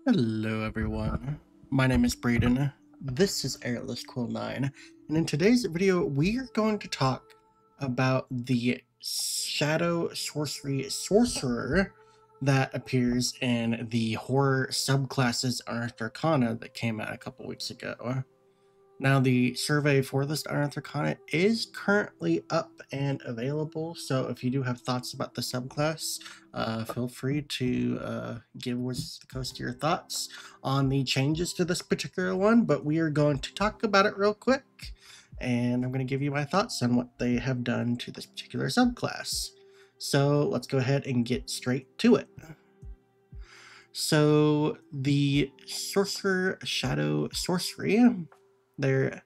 Hello everyone, my name is Braden, this is Airless Quill 9, and in today's video we are going to talk about the Shadow Sorcery Sorcerer that appears in the horror subclasses Unearthed Arcana that came out a couple weeks ago. Now, the survey for this Unearthed Arcana is currently up and available, so if you do have thoughts about the subclass, feel free to give Wizards of the Coast your thoughts on the changes to this particular one, but we are going to talk about it real quick, and I'm going to give you my thoughts on what they have done to this particular subclass. So let's go ahead and get straight to it. So the Sorcerer Shadow Sorcery, their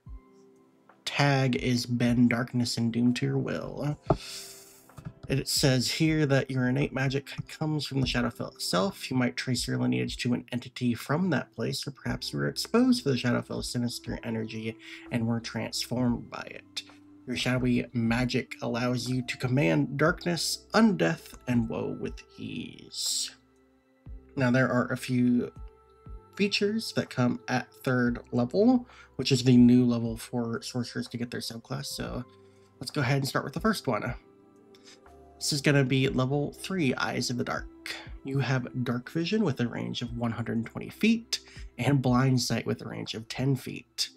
tag is bend darkness and doom to your will. It says here that your innate magic comes from the Shadowfell itself. You might trace your lineage to an entity from that place, or perhaps you were exposed to the Shadowfell's sinister energy and were transformed by it. Your shadowy magic allows you to command darkness, undeath, and woe with ease. Now, there are a few features that come at 3rd level, which is the new level for sorcerers to get their subclass. So let's go ahead and start with the first one. This is going to be level 3, Eyes of the Dark. You have dark vision with a range of 120 feet and blind sight with a range of 10 feet.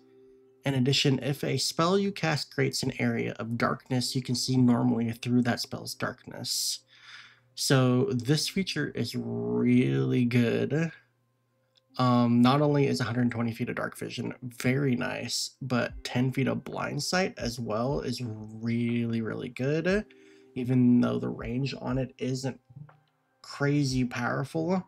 In addition, if a spell you cast creates an area of darkness, you can see normally through that spell's darkness. So this feature is really good. Not only is 120 feet of dark vision very nice, but 10 feet of blind sight as well is really, really good. Even though the range on it isn't crazy powerful,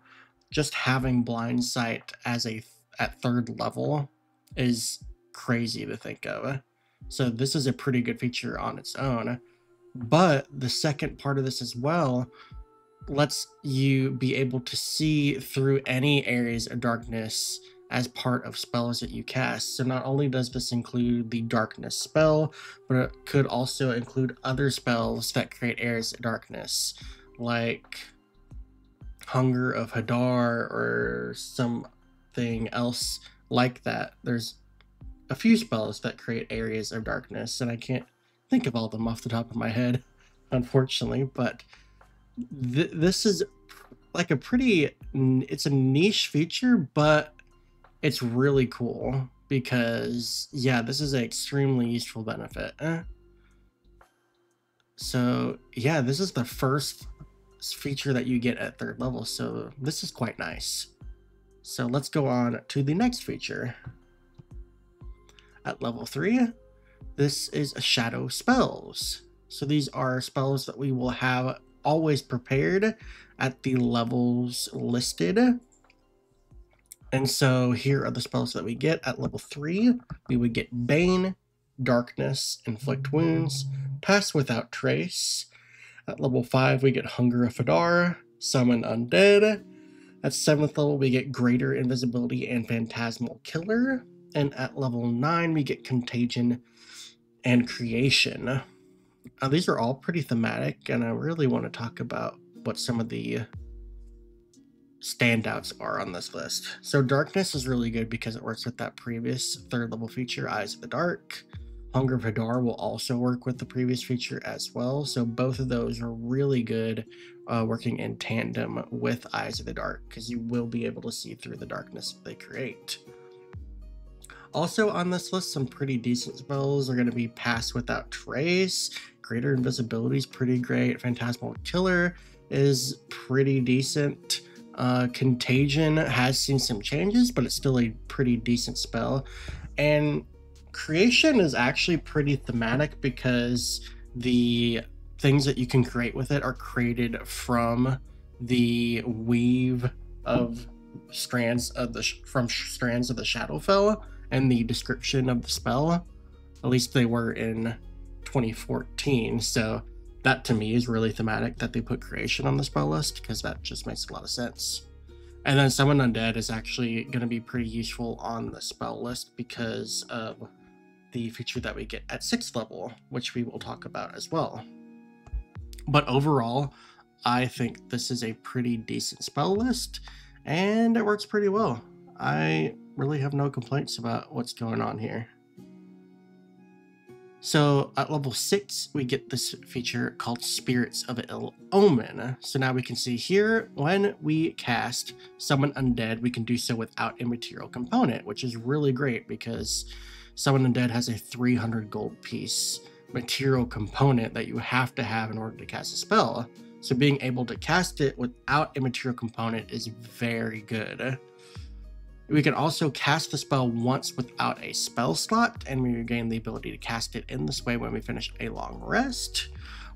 just having blind sight as at 3rd level is crazy to think of. So this is a pretty good feature on its own. But the second part of this as well lets you be able to see through any areas of darkness as part of spells that you cast. So not only does this include the darkness spell, but it could also include other spells that create areas of darkness, like Hunger of Hadar or something else like that. There's a few spells that create areas of darkness, and I can't think of all of them off the top of my head, unfortunately, but this is like it's a niche feature, but it's really cool because, yeah, this is an extremely useful benefit. So yeah, this is the first feature that you get at 3rd level, so this is quite nice. So let's go on to the next feature. At level 3, this is a Shadow Spells. So these are spells that we will have always prepared at the levels listed. And so here are the spells that we get at level 3. We would get Bane, Darkness, Inflict Wounds, Pass Without Trace. At level 5, we get Hunger of Hadar, Summon Undead. At 7th level, we get Greater Invisibility and Phantasmal Killer. And at level 9, we get Contagion and Creation. These are all pretty thematic, and I really want to talk about what some of the standouts are on this list. So Darkness is really good because it works with that previous 3rd level feature, Eyes of the Dark. Hunger of Hadar will also work with the previous feature as well. So both of those are really good working in tandem with Eyes of the Dark, because you will be able to see through the darkness they create. Also on this list, some pretty decent spells are going to be Pass Without Trace. Greater Invisibility is pretty great. Phantasmal Killer is pretty decent. Contagion has seen some changes, but it's still a pretty decent spell. And Creation is actually pretty thematic because the things that you can create with it are created from the weave of strands of the Shadowfell and the description of the spell. At least they were in 2014, so that to me is really thematic that they put Creation on the spell list, because that just makes a lot of sense. And then Summon Undead is actually going to be pretty useful on the spell list because of the feature that we get at 6th level, which we will talk about as well. But overall, I think this is a pretty decent spell list, and it works pretty well. I really have no complaints about what's going on here. So at level 6, we get this feature called Spirits of Ill Omen. So now we can see here, when we cast Summon Undead, we can do so without a material component, which is really great because Summon Undead has a 300 gold piece material component that you have to have in order to cast a spell. So being able to cast it without a material component is very good. We can also cast the spell once without a spell slot, and we regain the ability to cast it in this way when we finish a long rest.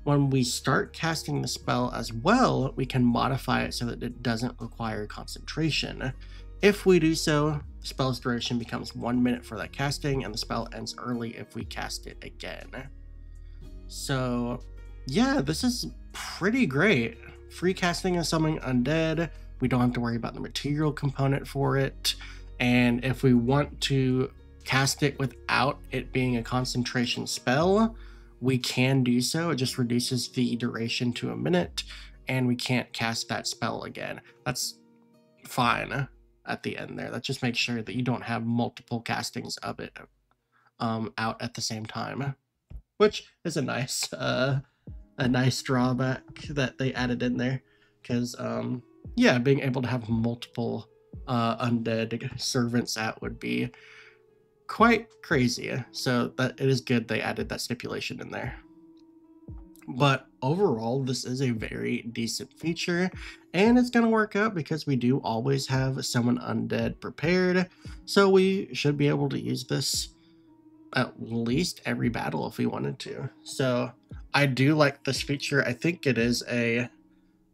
When we start casting the spell as well, we can modify it so that it doesn't require concentration. If we do so, the spell's duration becomes 1 minute for that casting, and the spell ends early if we cast it again. So yeah, this is pretty great. Free casting and summoning undead. We don't have to worry about the material component for it. And if we want to cast it without it being a concentration spell, we can do so. It just reduces the duration to 1 minute, and we can't cast that spell again. That's fine at the end there. That just makes sure that you don't have multiple castings of it out at the same time, which is a nice drawback that they added in there, because yeah, being able to have multiple undead servants out would be quite crazy. So that it is good they added that stipulation in there. But overall, this is a very decent feature, and it's going to work out because we do always have Summon Undead prepared, so we should be able to use this at least every battle if we wanted to. So I do like this feature. I think it is a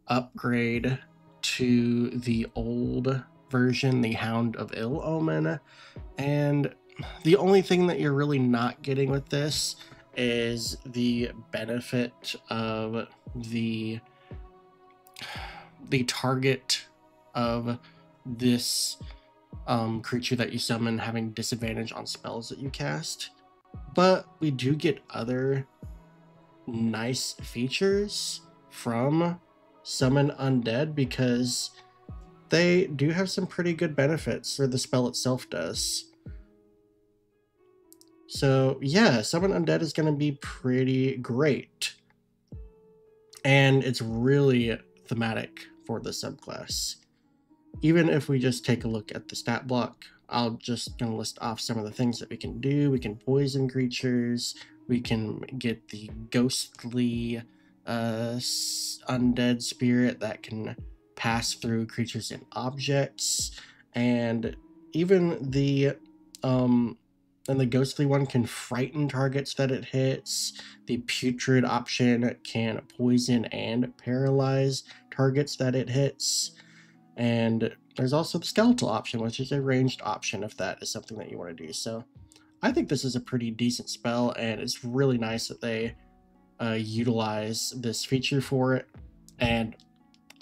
upgrade to the old version, the Hound of Ill Omen, and the only thing that you're really not getting with this is the benefit of the target of this creature that you summon having disadvantage on spells that you cast. But we do get other nice features from Summon Undead because they do have some pretty good benefits, or the spell itself does. So yeah, Summon Undead is going to be pretty great, and it's really thematic for the subclass. Even if we just take a look at the stat block, I'll just gonna list off some of the things that we can do. We can poison creatures, we can get the ghostly undead spirit that can pass through creatures and objects, and even the ghostly one can frighten targets that it hits. The putrid option can poison and paralyze targets that it hits. And there's also the skeletal option, which is a ranged option if that is something that you want to do. So I think this is a pretty decent spell, and it's really nice that they utilize this feature for it. And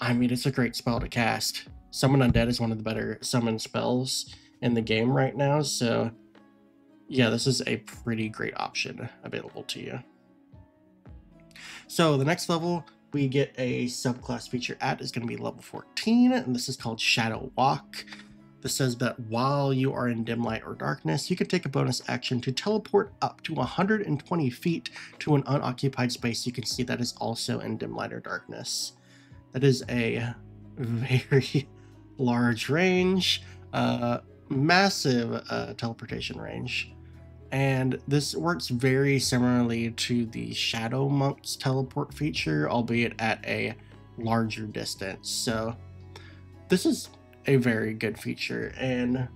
I mean, it's a great spell to cast. Summon Undead is one of the better summon spells in the game right now, so yeah, this is a pretty great option available to you. So the next level we get a subclass feature at is going to be level 14, and this is called Shadow Walk. This says that while you are in dim light or darkness, you can take a bonus action to teleport up to 120 feet to an unoccupied space you can see that is also in dim light or darkness. That is a very large range, massive teleportation range. And this works very similarly to the Shadow Monk's teleport feature, albeit at a larger distance. So this is a very good feature, and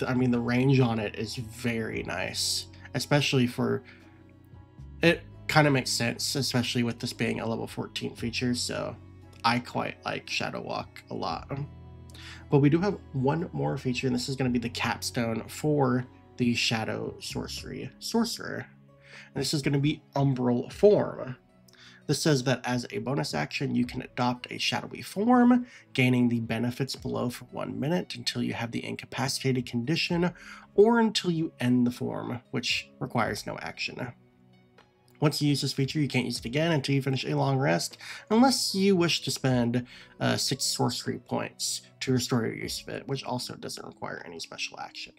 I mean, the range on it is very nice, especially for it. Kind of makes sense, especially with this being a level 14 feature. So I quite like Shadow Walk a lot. But we do have one more feature, and this is going to be the capstone for the Shadow Sorcery Sorcerer. And this is going to be Umbral form. This says that as a bonus action, you can adopt a shadowy form, gaining the benefits below for 1 minute until you have the incapacitated condition, or until you end the form, which requires no action. Once you use this feature, you can't use it again until you finish a long rest, unless you wish to spend 6 sorcery points to restore your use of it, which also doesn't require any special action.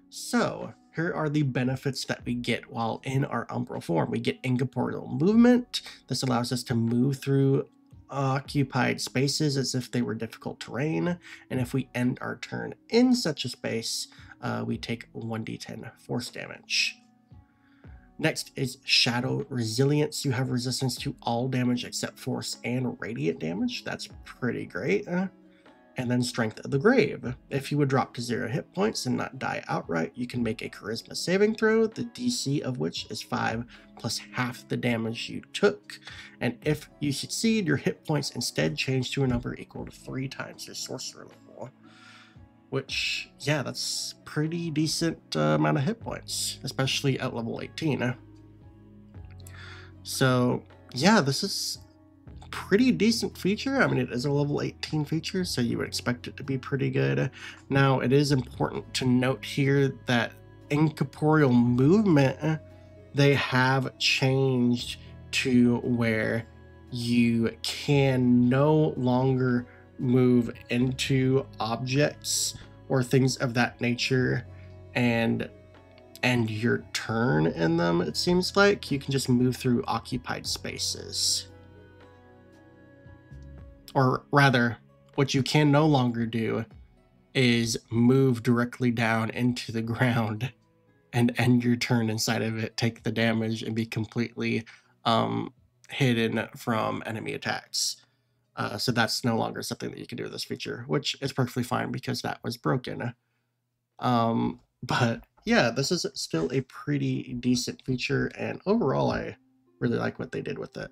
So, here are the benefits that we get while in our Umbral form. We get incorporeal movement. This allows us to move through occupied spaces as if they were difficult terrain, and if we end our turn in such a space, we take 1d10 force damage. Next is Shadow Resilience. You have resistance to all damage except force and radiant damage. That's pretty great. And then Strength of the Grave. If you would drop to 0 hit points and not die outright, you can make a Charisma saving throw, the DC of which is 5 plus half the damage you took. And if you succeed, your hit points instead change to a number equal to 3 times your Sorcerer level. Which, yeah, that's pretty decent amount of hit points, especially at level 18. So, yeah, this is pretty decent feature. I mean, it is a level 18 feature, so you would expect it to be pretty good. Now, it is important to note here that incorporeal movement, they have changed to where you can no longer move into objects or things of that nature and end your turn in them. It seems like you can just move through occupied spaces. Or rather, what you can no longer do is move directly down into the ground and end your turn inside of it, take the damage, and be completely hidden from enemy attacks. So that's no longer something that you can do with this feature, which is perfectly fine because that was broken. But yeah, this is still a pretty decent feature, and overall I really like what they did with it.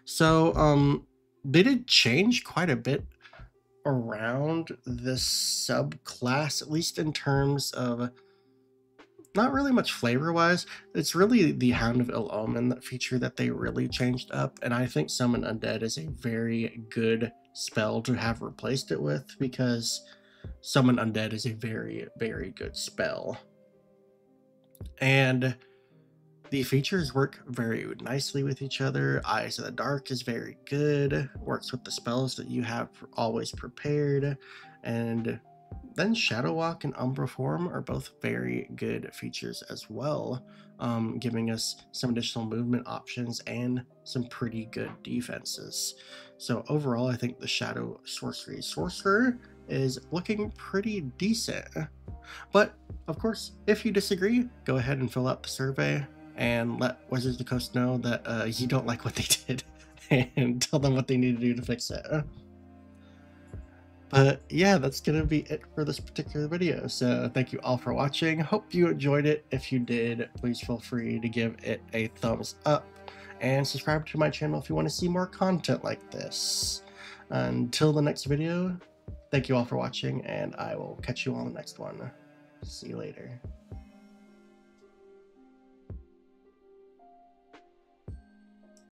So they did change quite a bit around this subclass, at least in terms of not really much flavor-wise. It's really the Hound of Ill Omen, that feature that they really changed up, and I think Summon Undead is a very good spell to have replaced it with, because Summon Undead is a very, very good spell. And the features work very nicely with each other. Eyes of the Dark is very good, works with the spells that you have always prepared, and then Shadow Walk and Umbral Form are both very good features as well, giving us some additional movement options and some pretty good defenses. So overall, I think the Shadow Sorcery Sorcerer is looking pretty decent. But of course, if you disagree, go ahead and fill out the survey and let Wizards of the Coast know that you don't like what they did, and tell them what they need to do to fix it. But yeah, that's gonna be it for this particular video. So thank you all for watching. Hope you enjoyed it. If you did, please feel free to give it a thumbs up and subscribe to my channel if you want to see more content like this. Until the next video, thank you all for watching, and I will catch you on the next one. See you later.